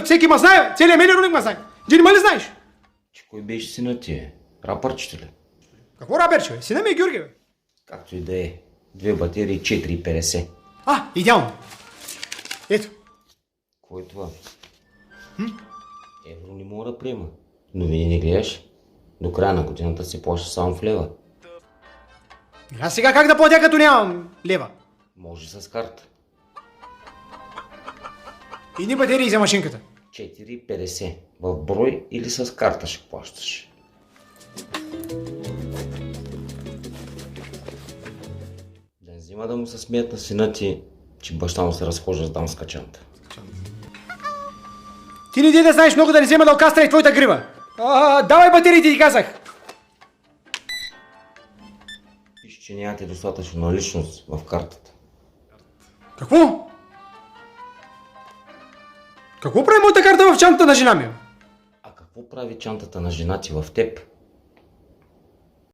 всеки ма знае, целият медиен рудник ма знае. Ти не ли знаеш? Че кой беше сина ти? Рапърчето ли? Какво раберче, бе? Сина ми е Георги, бе. Както и да е. 2 батерии, 4,50. Идеално. Ето. Кой е това? Евро не мога да приема. Новини не гледаш? До края на годината се плаща само в лева. Аз сега как да платя, като нямам лева? Може с карта. Едни батерии за машинката. 4,50. В брой или с карта ще плащаш. Да не взима да му се смеят на сина ти, че баща му се разхожда с дамска чанта. Ти не да знаеш много да не взема да окастра и твоята гриба. Давай батериите, ти казах. Пише, че нямате достатъчно наличност в картата. Какво? Какво прави моята карта в чантата на жена ми? А какво прави чантата на жена ти в теб?